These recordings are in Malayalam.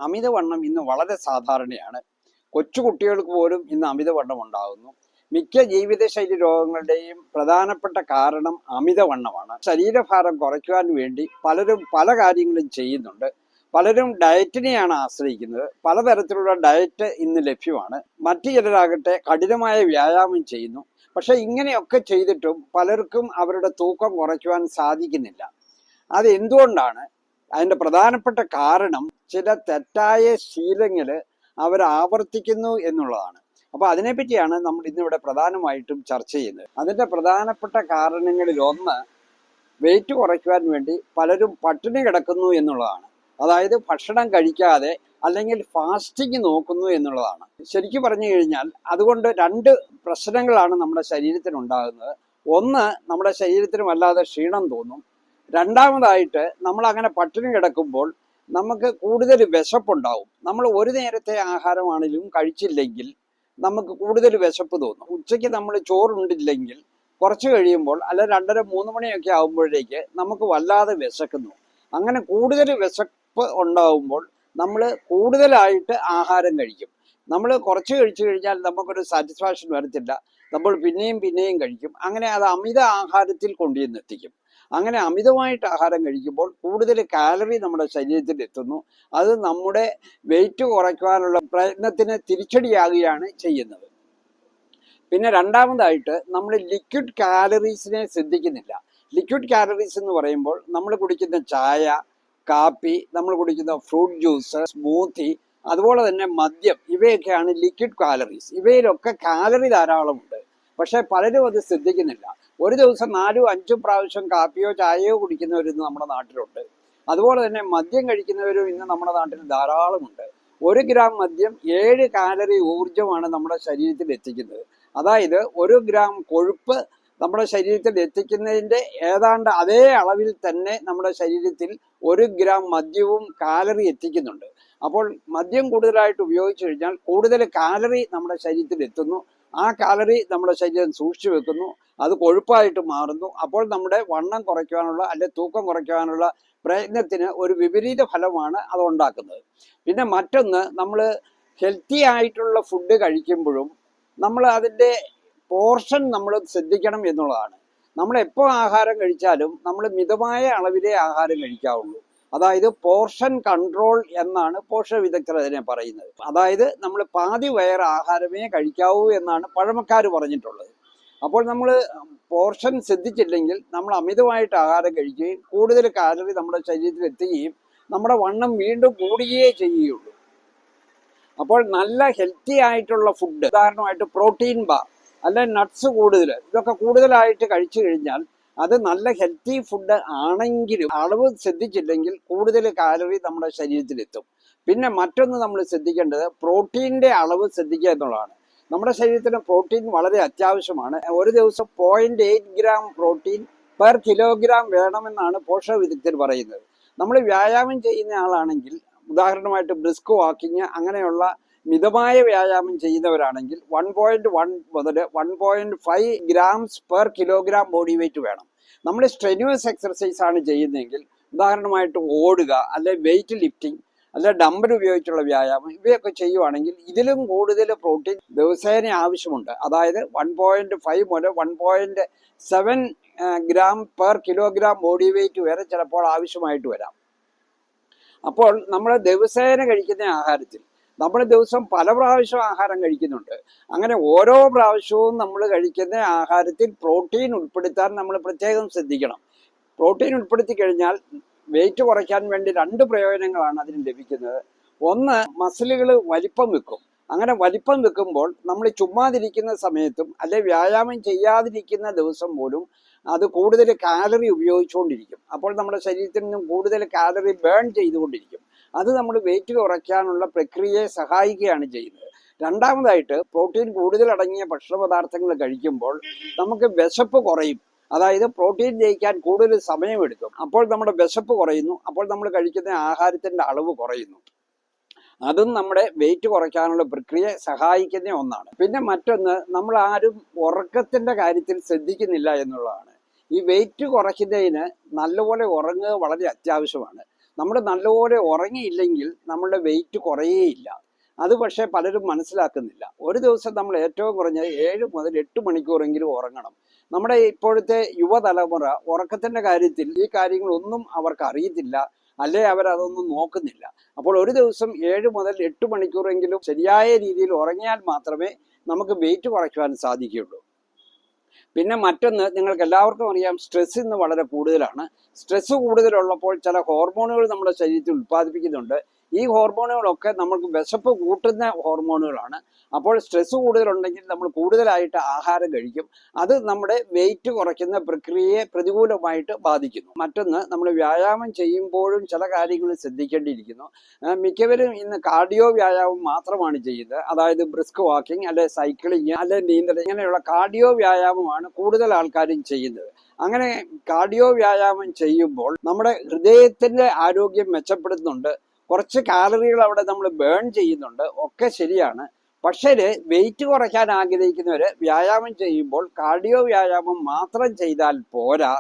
അമിതവണ്ണം ഇന്ന് വളരെ സാധാരണയാണ്. കൊച്ചുകുട്ടികൾക്ക് പോലും ഇന്ന് അമിതവണ്ണം ഉണ്ടാകുന്നു. മിക്ക ജീവിതശൈലി രോഗങ്ങളുടെയും പ്രധാനപ്പെട്ട കാരണം അമിതവണ്ണമാണ്. ശരീരഭാരം കുറയ്ക്കുവാൻ വേണ്ടി പലരും പല കാര്യങ്ങളും ചെയ്യുന്നുണ്ട്. പലരും ഡയറ്റിനെയാണ് ആശ്രയിക്കുന്നത്. പലതരത്തിലുള്ള ഡയറ്റ് ഇന്ന് ലഭ്യമാണ്. മറ്റു ചിലരാകട്ടെ കഠിനമായ വ്യായാമം ചെയ്യുന്നു. പക്ഷെ ഇങ്ങനെയൊക്കെ ചെയ്തിട്ടും പലർക്കും അവരുടെ തൂക്കം കുറയ്ക്കുവാൻ സാധിക്കുന്നില്ല. അത് എന്തുകൊണ്ടാണ്? അതിന്റെ പ്രധാനപ്പെട്ട കാരണം ചില തെറ്റായ ശീലങ്ങൾ അവർ ആവർത്തിക്കുന്നു എന്നുള്ളതാണ്. അപ്പൊ അതിനെപ്പറ്റിയാണ് നമ്മൾ ഇന്നിവിടെ പ്രധാനമായിട്ടും ചർച്ച ചെയ്യുന്നത്. അതിന്റെ പ്രധാനപ്പെട്ട കാരണങ്ങളിൽ ഒന്ന്, വെയിറ്റ് കുറയ്ക്കുവാൻ വേണ്ടി പലരും പട്ടിണി കിടക്കുന്നു എന്നുള്ളതാണ്. അതായത് ഭക്ഷണം കഴിക്കാതെ അല്ലെങ്കിൽ ഫാസ്റ്റിംഗ് നോക്കുന്നു എന്നുള്ളതാണ്. ശരിക്കും പറഞ്ഞു കഴിഞ്ഞാൽ അതുകൊണ്ട് രണ്ട് പ്രശ്നങ്ങളാണ് നമ്മുടെ ശരീരത്തിന് ഉണ്ടാകുന്നത്. ഒന്ന്, നമ്മുടെ ശരീരത്തിന് വല്ലാതെ ക്ഷീണം തോന്നും. രണ്ടാമതായിട്ട്, നമ്മൾ അങ്ങനെ പട്ടിണി കിടക്കുമ്പോൾ നമുക്ക് കൂടുതൽ വിശപ്പുണ്ടാവും. നമ്മൾ ഒരു നേരത്തെ ആഹാരമാണെങ്കിലും കഴിച്ചില്ലെങ്കിൽ നമുക്ക് കൂടുതൽ വിശപ്പ് തോന്നും. ഉച്ചയ്ക്ക് നമ്മൾ ചോറുണ്ടില്ലെങ്കിൽ കുറച്ച് കഴിയുമ്പോൾ അല്ല 2:30-3 മണിയൊക്കെ ആകുമ്പോഴേക്ക് നമുക്ക് വല്ലാതെ വിശക്കുന്നു. അങ്ങനെ കൂടുതൽ വിശപ്പ് ഉണ്ടാവുമ്പോൾ നമ്മൾ കൂടുതലായിട്ട് ആഹാരം കഴിക്കും. നമ്മൾ കുറച്ച് കഴിച്ചു കഴിഞ്ഞാൽ നമുക്കൊരു സാറ്റിസ്ഫാക്ഷൻ വരത്തില്ല. നമ്മൾ പിന്നെയും പിന്നെയും കഴിക്കും. അങ്ങനെ അത് അമിത ആഹാരത്തിൽ കൊണ്ടുവന്നെത്തിക്കും. അങ്ങനെ അമിതമായിട്ട് ആഹാരം കഴിക്കുമ്പോൾ കൂടുതൽ കാലറി നമ്മുടെ ശരീരത്തിൽ എത്തുന്നു. അത് നമ്മുടെ വെയിറ്റ് കുറയ്ക്കുവാനുള്ള പ്രയത്നത്തിന് തിരിച്ചടിയാകുകയാണ് ചെയ്യുന്നത്. പിന്നെ രണ്ടാമതായിട്ട്, നമ്മൾ ലിക്വിഡ് കാലറീസിനെ ശ്രദ്ധിക്കുന്നില്ല. ലിക്വിഡ് കാലറീസ് എന്ന് പറയുമ്പോൾ നമ്മൾ കുടിക്കുന്ന ചായ, കാപ്പി, നമ്മൾ കുടിക്കുന്ന ഫ്രൂട്ട് ജ്യൂസ്, സ്മൂത്തി, അതുപോലെ തന്നെ മദ്യം, ഇവയൊക്കെയാണ് ലിക്വിഡ് കാലറീസ്. ഇവയിലൊക്കെ കാലറി ധാരാളമുണ്ട്. പക്ഷെ പലരും അത് ശ്രദ്ധിക്കുന്നില്ല. ഒരു ദിവസം 4-5 പ്രാവശ്യം കാപ്പിയോ ചായയോ കുടിക്കുന്നവരിന്ന് നമ്മുടെ നാട്ടിലുണ്ട്. അതുപോലെ തന്നെ മദ്യം കഴിക്കുന്നവരും ഇന്ന് നമ്മുടെ നാട്ടിൽ ധാരാളമുണ്ട്. 1 ഗ്രാം മദ്യം 7 കാലറി ഊർജമാണ് നമ്മുടെ ശരീരത്തിൽ എത്തിക്കുന്നത്. അതായത് 1 ഗ്രാം കൊഴുപ്പ് നമ്മുടെ ശരീരത്തിൽ എത്തിക്കുന്നതിൻ്റെ ഏതാണ്ട് അതേ അളവിൽ തന്നെ നമ്മുടെ ശരീരത്തിൽ 1 ഗ്രാം മദ്യവും കാലറി എത്തിക്കുന്നുണ്ട്. അപ്പോൾ മദ്യം കൂടുതലായിട്ട് ഉപയോഗിച്ചു കഴിഞ്ഞാൽ കൂടുതൽ കാലറി നമ്മുടെ ശരീരത്തിൽ എത്തുന്നു. ആ കാലറി നമ്മുടെ ശരീരം സൂക്ഷിച്ചു വെക്കുന്നു. അത് കൊഴുപ്പായിട്ട് മാറുന്നു. അപ്പോൾ നമ്മുടെ വണ്ണം കുറയ്ക്കുവാനുള്ള അല്ലെ തൂക്കം കുറയ്ക്കുവാനുള്ള പ്രയത്നത്തിന് ഒരു വിപരീത ഫലമാണ് അത് ഉണ്ടാക്കുന്നത്. പിന്നെ മറ്റൊന്ന്, നമ്മൾ ഹെൽത്തി ആയിട്ടുള്ള ഫുഡ് കഴിക്കുമ്പോഴും നമ്മൾ അതിൻ്റെ പോർഷൻ നമ്മൾ ശ്രദ്ധിക്കണം എന്നുള്ളതാണ്. നമ്മൾ എപ്പോൾ ആഹാരം കഴിച്ചാലും നമ്മൾ മിതമായ അളവിലേ ആഹാരം കഴിക്കാവുള്ളൂ. അതായത് പോർഷൻ കൺട്രോൾ എന്നാണ് പോഷക വിദഗ്ധർ അതിനെ പറയുന്നത്. അതായത് നമ്മൾ പാതി വയർ ആഹാരമേ കഴിക്കാവൂ എന്നാണ് പഴമക്കാർ പറഞ്ഞിട്ടുള്ളത്. അപ്പോൾ നമ്മൾ പോർഷൻ ശ്രദ്ധിച്ചില്ലെങ്കിൽ നമ്മൾ അമിതമായിട്ട് ആഹാരം കഴിക്കുകയും കൂടുതൽ കാലറി നമ്മുടെ ശരീരത്തിൽ എത്തുകയും നമ്മുടെ വണ്ണം വീണ്ടും കൂടുകയേ ചെയ്യുകയുള്ളൂ. അപ്പോൾ നല്ല ഹെൽത്തി ആയിട്ടുള്ള ഫുഡ്, ഉദാഹരണമായിട്ട് പ്രോട്ടീൻ ബാർ അല്ലെ നട്ട്സ് കൂടുതൽ, ഇതൊക്കെ കൂടുതലായിട്ട് കഴിച്ചു കഴിഞ്ഞാൽ അത് നല്ല ഹെൽത്തി ഫുഡ് ആണെങ്കിലും അളവ് ശ്രദ്ധിച്ചില്ലെങ്കിൽ കൂടുതൽ കാലറി നമ്മുടെ ശരീരത്തിലെത്തും. പിന്നെ മറ്റൊന്ന് നമ്മൾ ശ്രദ്ധിക്കേണ്ടത് പ്രോട്ടീൻ്റെ അളവ് ശ്രദ്ധിക്കുക എന്നുള്ളതാണ്. നമ്മുടെ ശരീരത്തിന് പ്രോട്ടീൻ വളരെ അത്യാവശ്യമാണ്. ഒരു ദിവസം 0.8 ഗ്രാം പ്രോട്ടീൻ പെർ കിലോഗ്രാം വേണമെന്നാണ് പോഷക വിദഗ്ധർ പറയുന്നത്. നമ്മൾ വ്യായാമം ചെയ്യുന്ന ആളാണെങ്കിൽ, ഉദാഹരണമായിട്ട് ബ്രിസ്ക് വാക്കിങ് അങ്ങനെയുള്ള മിതമായ വ്യായാമം ചെയ്യുന്നവരാണെങ്കിൽ 1.1 മുതൽ 1.5 grams per kilogram body weight വേണം. നമ്മൾ സ്ട്രെനുവസ് എക്സർസൈസ് ആണ് ചെയ്യുന്നതെങ്കിൽ, ഉദാഹരണമായിട്ട് ഓടുക, അല്ലെ വെയിറ്റ് ലിഫ്റ്റിംഗ്, അല്ലെ ഡംബൽ ഉപയോഗിച്ചുള്ള വ്യായാമം, ഇവയൊക്കെ ചെയ്യുവാണെങ്കിൽ ഇതിലും കൂടുതൽ പ്രോട്ടീൻ ദിവസേന ആവശ്യമുണ്ട്. അതായത് 1.5 മുതൽ 1.7 gram per kilogram body weight വരെ ചിലപ്പോൾ ആവശ്യമായിട്ട് വരാം. അപ്പോൾ നമ്മൾ ദിവസേന കഴിക്കുന്ന ആഹാരത്തിൽ നമ്മൾ ദിവസം പല പ്രാവശ്യം ആഹാരം കഴിക്കുന്നുണ്ട്. അങ്ങനെ ഓരോ പ്രാവശ്യവും നമ്മൾ കഴിക്കുന്ന ആഹാരത്തിൽ പ്രോട്ടീൻ ഉൾപ്പെടുത്താൻ നമ്മൾ പ്രത്യേകം ശ്രദ്ധിക്കണം. പ്രോട്ടീൻ ഉൾപ്പെടുത്തി കഴിഞ്ഞാൽ വെയിറ്റ് കുറയ്ക്കാൻ വേണ്ടി 2 പ്രയോജനങ്ങളാണ് അതിന് ലഭിക്കുന്നത്. ഒന്ന്, മസിലുകൾ വലിപ്പം വെക്കും. അങ്ങനെ വലിപ്പം വെക്കുമ്പോൾ നമ്മൾ ചുമ്മാതിരിക്കുന്ന സമയത്തും അല്ലെ വ്യായാമം ചെയ്യാതിരിക്കുന്ന ദിവസം പോലും അത് കൂടുതൽ കാലറി ഉപയോഗിച്ചുകൊണ്ടിരിക്കും. അപ്പോൾ നമ്മുടെ ശരീരത്തിൽ നിന്നും കൂടുതൽ കാലറി ബേൺ ചെയ്തുകൊണ്ടിരിക്കും. അത് നമ്മൾ വെയിറ്റ് കുറയ്ക്കാനുള്ള പ്രക്രിയയെ സഹായിക്കുകയാണ് ചെയ്യുന്നത്. രണ്ടാമതായിട്ട്, പ്രോട്ടീൻ കൂടുതൽ അടങ്ങിയ ഭക്ഷണ പദാർത്ഥങ്ങൾ കഴിക്കുമ്പോൾ നമുക്ക് വിശപ്പ് കുറയും. അതായത് പ്രോട്ടീൻ ദഹിക്കാൻ കൂടുതൽ സമയമെടുക്കും. അപ്പോൾ നമ്മുടെ വിശപ്പ് കുറയുന്നു. അപ്പോൾ നമ്മൾ കഴിക്കുന്ന ആഹാരത്തിൻ്റെ അളവ് കുറയുന്നു. അതും നമ്മുടെ വെയിറ്റ് കുറയ്ക്കാനുള്ള പ്രക്രിയ സഹായിക്കുന്ന ഒന്നാണ്. പിന്നെ മറ്റൊന്ന്, നമ്മൾ ആരും ഉറക്കത്തിൻ്റെ കാര്യത്തിൽ ശ്രദ്ധിക്കുന്നില്ല എന്നുള്ളതാണ്. ഈ വെയിറ്റ് കുറയ്ക്കുന്നതിന് നല്ലപോലെ ഉറങ്ങുക വളരെ അത്യാവശ്യമാണ്. നമ്മൾ നല്ലപോലെ ഉറങ്ങിയില്ലെങ്കിൽ നമ്മളുടെ വെയിറ്റ് കുറയേയില്ല. അത് പക്ഷേ പലരും മനസ്സിലാക്കുന്നില്ല. ഒരു ദിവസം നമ്മൾ ഏറ്റവും കുറഞ്ഞത് 7 മുതൽ 8 മണിക്കൂറെങ്കിലും ഉറങ്ങണം. നമ്മുടെ ഇപ്പോഴത്തെ യുവതലമുറ ഉറക്കത്തിന്റെ കാര്യത്തിൽ ഈ കാര്യങ്ങളൊന്നും അവർക്ക് അറിയത്തില്ല, അല്ലെ അവരതൊന്നും നോക്കുന്നില്ല. അപ്പോൾ ഒരു ദിവസം 7 മുതൽ 8 മണിക്കൂറെങ്കിലും ശരിയായ രീതിയിൽ ഉറങ്ങിയാൽ മാത്രമേ നമുക്ക് വെയിറ്റ് കുറയ്ക്കുവാൻ സാധിക്കുകയുള്ളൂ. പിന്നെ മറ്റൊന്ന്, നിങ്ങൾക്ക് എല്ലാവർക്കും അറിയാം, സ്ട്രെസ് ഇന്ന് വളരെ കൂടുതലാണ്. സ്ട്രെസ് കൂടുതലുള്ളപ്പോൾ ചില ഹോർമോണുകൾ നമ്മുടെ ശരീരത്തിൽ ഉൽപ്പാദിപ്പിക്കുന്നുണ്ട്. ഈ ഹോർമോണുകളൊക്കെ നമുക്ക് വിശപ്പ് കൂട്ടുന്ന ഹോർമോണുകളാണ്. അപ്പോൾ സ്ട്രെസ് കൂടുതലുണ്ടെങ്കിൽ നമ്മൾ കൂടുതലായിട്ട് ആഹാരം കഴിക്കും. അത് നമ്മുടെ വെയിറ്റ് കുറയ്ക്കുന്ന പ്രക്രിയയെ പ്രതികൂലമായിട്ട് ബാധിക്കുന്നു. മറ്റൊന്ന്, നമ്മൾ വ്യായാമം ചെയ്യുമ്പോഴും ചില കാര്യങ്ങൾ ശ്രദ്ധിക്കേണ്ടിയിരിക്കുന്നു. മിക്കവരും ഇന്ന് കാർഡിയോ വ്യായാമം മാത്രമാണ് ചെയ്യുന്നത്. അതായത് ബ്രിസ്ക് വാക്കിംഗ്, അല്ലെ സൈക്ലിങ്, അല്ലെ നീന്തൽ, ഇങ്ങനെയുള്ള കാർഡിയോ വ്യായാമമാണ് കൂടുതൽ ആൾക്കാരും ചെയ്യുന്നത്. അങ്ങനെ കാർഡിയോ വ്യായാമം ചെയ്യുമ്പോൾ നമ്മുടെ ഹൃദയത്തിന്റെ ആരോഗ്യം മെച്ചപ്പെടുത്തുന്നുണ്ട്, കുറച്ച് കാലറികൾ അവിടെ നമ്മൾ ബേൺ ചെയ്യുന്നുണ്ട്, ഒക്കെ ശരിയാണ്. പക്ഷേ വെയിറ്റ് കുറയ്ക്കാൻ ആഗ്രഹിക്കുന്നവര് വ്യായാമം ചെയ്യുമ്പോൾ കാർഡിയോ വ്യായാമം മാത്രം ചെയ്താൽ പോരാ,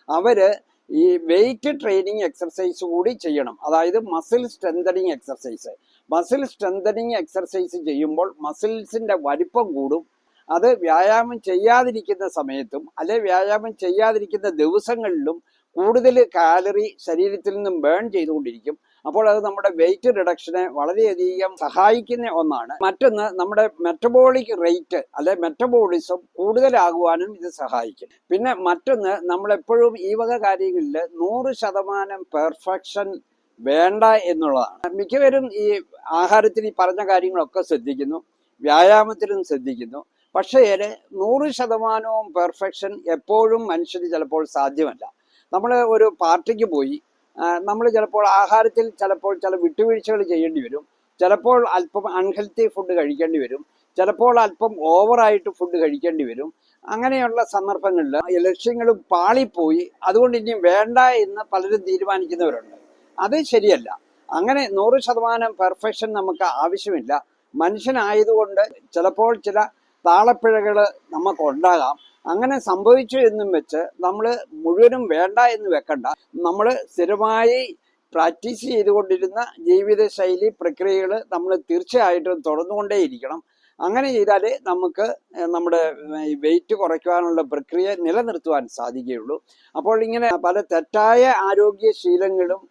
അവര് ഈ വെയിറ്റ് ട്രെയിനിങ് എക്സർസൈസ് കൂടി ചെയ്യണം. അതായത് muscle strengthening exercise. Muscle strengthening exercise ചെയ്യുമ്പോൾ മസിൽസിന്റെ വലിപ്പം കൂടും. അത് വ്യായാമം ചെയ്യാതിരിക്കുന്ന സമയത്തും അല്ലെ വ്യായാമം ചെയ്യാതിരിക്കുന്ന ദിവസങ്ങളിലും കൂടുതൽ കാലറി ശരീരത്തിൽ നിന്നും ബേൺ ചെയ്തുകൊണ്ടിരിക്കും. അപ്പോൾ അത് നമ്മുടെ വെയിറ്റ് റിഡക്ഷനെ വളരെയധികം സഹായിക്കുന്ന ഒന്നാണ്. മറ്റൊന്ന്, നമ്മുടെ മെറ്റബോളിക് റേറ്റ് അല്ലെ മെറ്റബോളിസം കൂടുതലാകുവാനും ഇത് സഹായിക്കും. പിന്നെ മറ്റൊന്ന്, നമ്മളെപ്പോഴും ഈ വക കാര്യങ്ങളിൽ 100% പെർഫെക്ഷൻ വേണ്ട എന്നുള്ളതാണ്. മിക്കവരും ഈ ആഹാരത്തിന് ഈ പറഞ്ഞ കാര്യങ്ങളൊക്കെ ശ്രദ്ധിക്കുന്നു, വ്യായാമത്തിനും ശ്രദ്ധിക്കുന്നു. പക്ഷേ 100% പെർഫെക്ഷൻ എപ്പോഴും മനുഷ്യന് ചിലപ്പോൾ സാധ്യമല്ല. നമ്മൾ ഒരു പാർട്ടിക്ക് പോയി, നമ്മൾ ചിലപ്പോൾ ആഹാരത്തിൽ ചിലപ്പോൾ ചില വിട്ടുവീഴ്ചകൾ ചെയ്യേണ്ടി വരും. ചിലപ്പോൾ അല്പം അൺഹെൽത്തി ഫുഡ് കഴിക്കേണ്ടി വരും. ചിലപ്പോൾ അല്പം ഓവറായിട്ട് ഫുഡ് കഴിക്കേണ്ടി വരും. അങ്ങനെയുള്ള സന്ദർഭങ്ങളിൽ ലക്ഷ്യങ്ങൾ പാളിപ്പോയി അതുകൊണ്ട് ഇനി വേണ്ട എന്ന് പലരും തീരുമാനിക്കുന്നവരുണ്ട്. അത് ശരിയല്ല. അങ്ങനെ 100% പെർഫെക്ഷൻ നമുക്ക് ആവശ്യമില്ല. മനുഷ്യനായതുകൊണ്ട് ചിലപ്പോൾ ചില താളപ്പിഴകൾ നമുക്കുണ്ടാകാം. അങ്ങനെ സംഭവിച്ചു എന്നും വെച്ച് നമ്മൾ മുഴുവനും വേണ്ട എന്ന് വെക്കണ്ട. നമ്മൾ സ്ഥിരമായി പ്രാക്ടീസ് ചെയ്തുകൊണ്ടിരുന്ന ജീവിതശൈലി പ്രക്രിയകൾ നമ്മൾ തീർച്ചയായിട്ടും തുടർന്നുകൊണ്ടേയിരിക്കണം. അങ്ങനെ ചെയ്താലേ നമുക്ക് നമ്മുടെ വെയിറ്റ് കുറയ്ക്കുവാനുള്ള പ്രക്രിയ നിലനിർത്തുവാൻ സാധിക്കുകയുള്ളൂ. അപ്പോൾ ഇങ്ങനെ പല തെറ്റായ ആരോഗ്യശീലങ്ങളും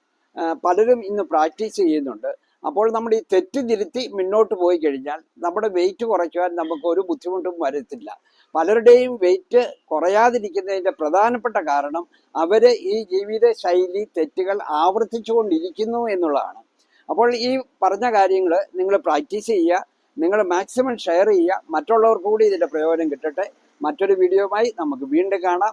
പലരും ഇന്ന് പ്രാക്ടീസ് ചെയ്യുന്നുണ്ട്. അപ്പോൾ നമ്മൾ ഈ തെറ്റ് തിരുത്തി മുന്നോട്ട് പോയി കഴിഞ്ഞാൽ നമ്മുടെ വെയിറ്റ് കുറയ്ക്കുവാൻ നമുക്ക് ഒരു ബുദ്ധിമുട്ടും വരത്തില്ല. പലരുടെയും വെയിറ്റ് കുറയാതിരിക്കുന്നതിൻ്റെ പ്രധാനപ്പെട്ട കാരണം അവർ ഈ ജീവിത ശൈലി തെറ്റുകൾ ആവർത്തിച്ചുകൊണ്ടിരിക്കുന്നു എന്നുള്ളതാണ്. അപ്പോൾ ഈ പറഞ്ഞ കാര്യങ്ങൾ നിങ്ങൾ പ്രാക്ടീസ് ചെയ്യുക, നിങ്ങൾ മാക്സിമം ഷെയർ ചെയ്യുക, മറ്റുള്ളവർക്ക് കൂടി ഇതിൻ്റെ പ്രയോജനം കിട്ടട്ടെ. മറ്റൊരു വീഡിയോയുമായി നമുക്ക് വീണ്ടും കാണാം.